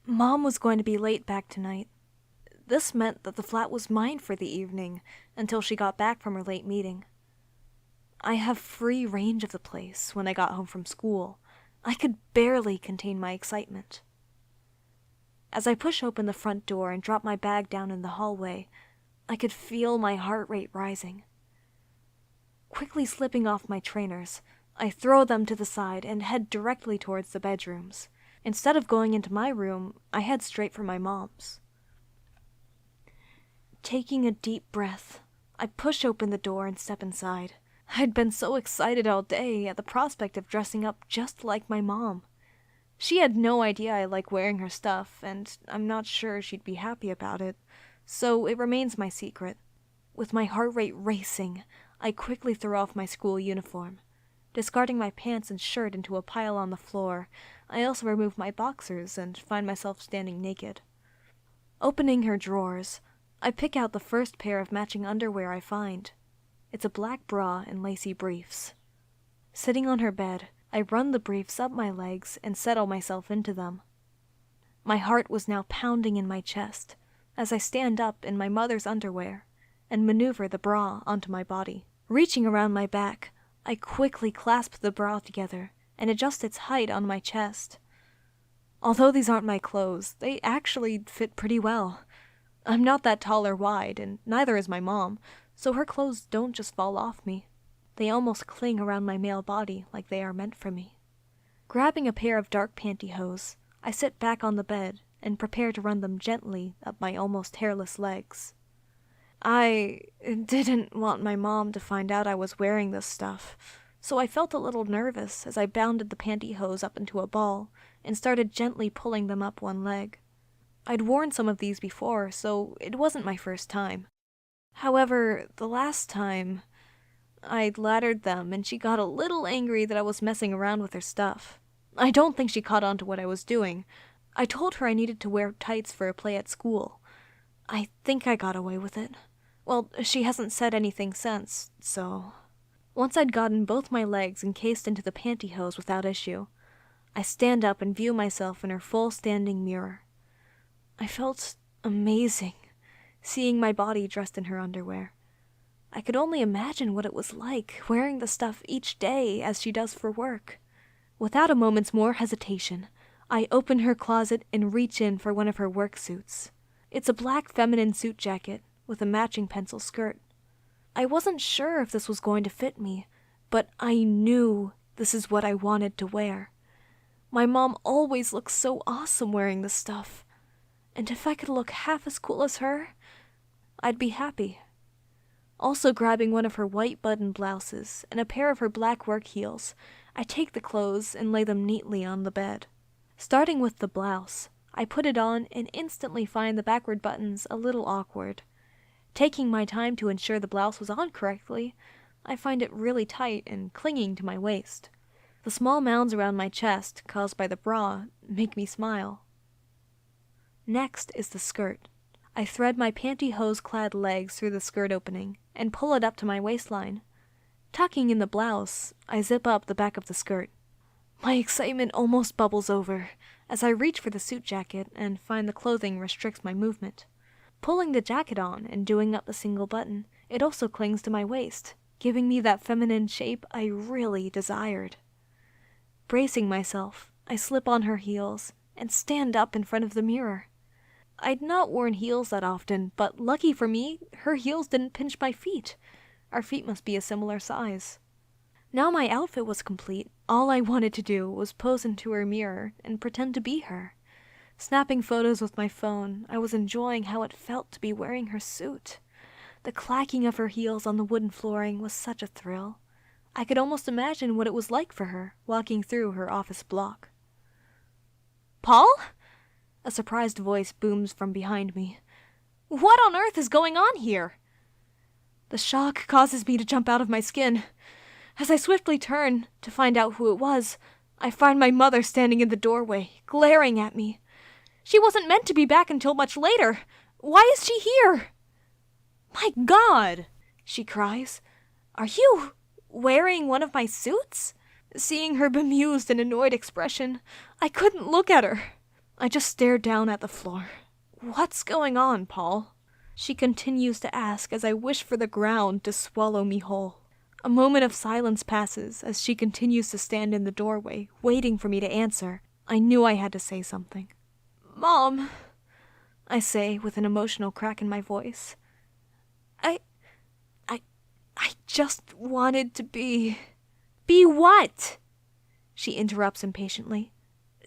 Mom was going to be late back tonight. This meant that the flat was mine for the evening until she got back from her late meeting. I have free range of the place when I got home from school. I could barely contain my excitement. As I push open the front door and drop my bag down in the hallway, I could feel my heart rate rising. Quickly slipping off my trainers, I throw them to the side and head directly towards the bedrooms. Instead of going into my room, I head straight for my mom's. Taking a deep breath, I push open the door and step inside. I'd been so excited all day at the prospect of dressing up just like my mom. She had no idea I like wearing her stuff, and I'm not sure she'd be happy about it, so it remains my secret. With my heart rate racing, I quickly throw off my school uniform. Discarding my pants and shirt into a pile on the floor, I also remove my boxers and find myself standing naked. Opening her drawers, I pick out the first pair of matching underwear I find. It's a black bra and lacy briefs. Sitting on her bed, I run the briefs up my legs and settle myself into them. My heart was now pounding in my chest as I stand up in my mother's underwear and maneuver the bra onto my body. Reaching around my back, I quickly clasp the bra together and adjust its height on my chest. Although these aren't my clothes, they actually fit pretty well. I'm not that tall or wide, and neither is my mom, so her clothes don't just fall off me. They almost cling around my male body like they are meant for me. Grabbing a pair of dark pantyhose, I sit back on the bed and prepare to run them gently up my almost hairless legs. I didn't want my mom to find out I was wearing this stuff, so I felt a little nervous as I bounded the pantyhose up into a ball and started gently pulling them up one leg. I'd worn some of these before, so it wasn't my first time. However, the last time, I'd laddered them and she got a little angry that I was messing around with her stuff. I don't think she caught on to what I was doing. I told her I needed to wear tights for a play at school. I think I got away with it. Well, she hasn't said anything since, so... Once I'd gotten both my legs encased into the pantyhose without issue, I stand up and view myself in her full standing mirror. I felt amazing, seeing my body dressed in her underwear. I could only imagine what it was like, wearing the stuff each day as she does for work. Without a moment's more hesitation, I open her closet and reach in for one of her work suits. It's a black feminine suit jacket with a matching pencil skirt. I wasn't sure if this was going to fit me, but I knew this is what I wanted to wear. My mom always looks so awesome wearing this stuff, and if I could look half as cool as her, I'd be happy. Also grabbing one of her white button blouses and a pair of her black work heels, I take the clothes and lay them neatly on the bed. Starting with the blouse, I put it on and instantly find the backward buttons a little awkward. Taking my time to ensure the blouse was on correctly, I find it really tight and clinging to my waist. The small mounds around my chest, caused by the bra, make me smile. Next is the skirt. I thread my pantyhose-clad legs through the skirt opening and pull it up to my waistline. Tucking in the blouse, I zip up the back of the skirt. My excitement almost bubbles over as I reach for the suit jacket and find the clothing restricts my movement. Pulling the jacket on and doing up the single button, it also clings to my waist, giving me that feminine shape I really desired. Bracing myself, I slip on her heels and stand up in front of the mirror. I'd not worn heels that often, but lucky for me, her heels didn't pinch my feet. Our feet must be a similar size. Now my outfit was complete, all I wanted to do was pose into her mirror and pretend to be her. Snapping photos with my phone, I was enjoying how it felt to be wearing her suit. The clacking of her heels on the wooden flooring was such a thrill. I could almost imagine what it was like for her, walking through her office block. "Paul?" A surprised voice booms from behind me. "What on earth is going on here?" The shock causes me to jump out of my skin. As I swiftly turn to find out who it was, I find my mother standing in the doorway, glaring at me. She wasn't meant to be back until much later. Why is she here? My God, she cries. Are you wearing one of my suits? Seeing her bemused and annoyed expression, I couldn't look at her. I just stared down at the floor. What's going on, Paul? She continues to ask as I wish for the ground to swallow me whole. A moment of silence passes as she continues to stand in the doorway, waiting for me to answer. I knew I had to say something. Mom, I say with an emotional crack in my voice. I just wanted to be... Be what? She interrupts impatiently.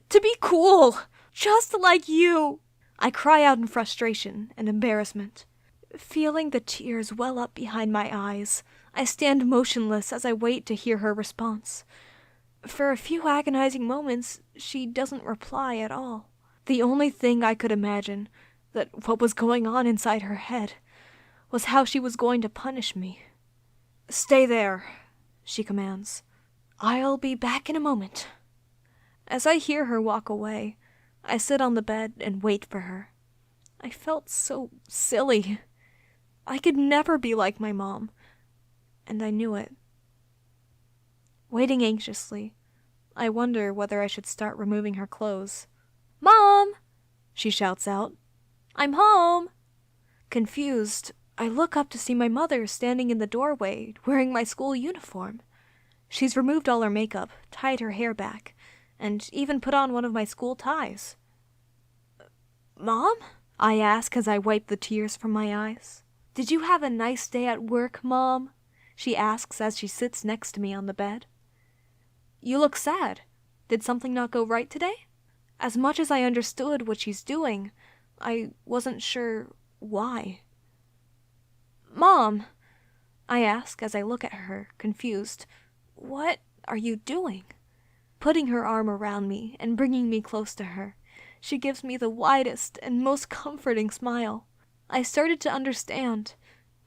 To be cool, just like you. I cry out in frustration and embarrassment. Feeling the tears well up behind my eyes, I stand motionless as I wait to hear her response. For a few agonizing moments, she doesn't reply at all. The only thing I could imagine, that what was going on inside her head, was how she was going to punish me. Stay there, she commands. I'll be back in a moment. As I hear her walk away, I sit on the bed and wait for her. I felt so silly. I could never be like my mom, and I knew it. Waiting anxiously, I wonder whether I should start removing her clothes. Mom! She shouts out. I'm home! Confused, I look up to see my mother standing in the doorway, wearing my school uniform. She's removed all her makeup, tied her hair back, and even put on one of my school ties. Mom? I ask as I wipe the tears from my eyes. Did you have a nice day at work, Mom? She asks as she sits next to me on the bed. You look sad. Did something not go right today? As much as I understood what she's doing, I wasn't sure why. Mom, I ask as I look at her, confused. What are you doing? Putting her arm around me and bringing me close to her, she gives me the widest and most comforting smile. I started to understand,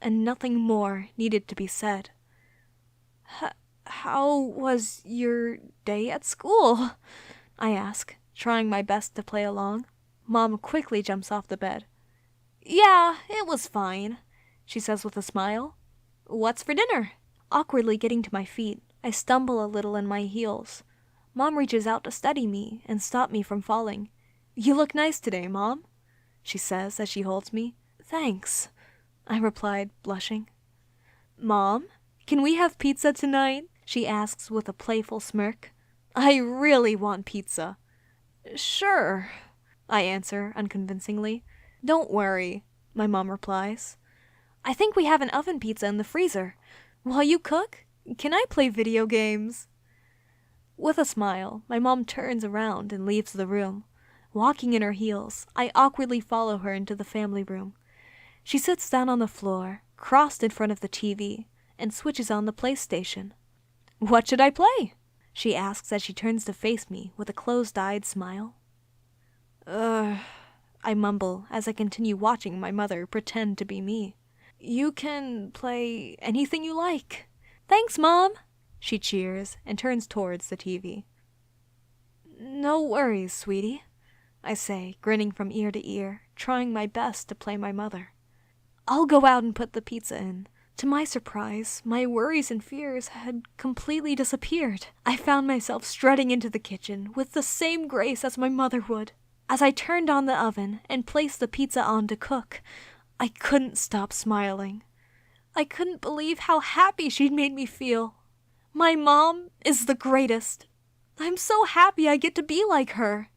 and nothing more needed to be said. How was your day at school? I ask, trying my best to play along. Mom quickly jumps off the bed. Yeah, it was fine, she says with a smile. What's for dinner? Awkwardly getting to my feet, I stumble a little in my heels. Mom reaches out to steady me and stop me from falling. You look nice today, Mom, she says as she holds me. Thanks, I replied, blushing. Mom, can we have pizza tonight? She asks with a playful smirk. I really want pizza. Sure, I answer unconvincingly. Don't worry, my mom replies. I think we have an oven pizza in the freezer. While you cook, can I play video games? With a smile, my mom turns around and leaves the room. Walking in her heels, I awkwardly follow her into the family room. She sits down on the floor, crossed in front of the TV, and switches on the PlayStation. What should I play? She asks as she turns to face me with a closed-eyed smile. I mumble as I continue watching my mother pretend to be me. You can play anything you like. Thanks, Mom, she cheers and turns towards the TV. No worries, sweetie, I say, grinning from ear to ear, trying my best to play my mother. I'll go out and put the pizza in. To my surprise, my worries and fears had completely disappeared. I found myself strutting into the kitchen with the same grace as my mother would. As I turned on the oven and placed the pizza on to cook, I couldn't stop smiling. I couldn't believe how happy she'd made me feel. My mom is the greatest. I'm so happy I get to be like her.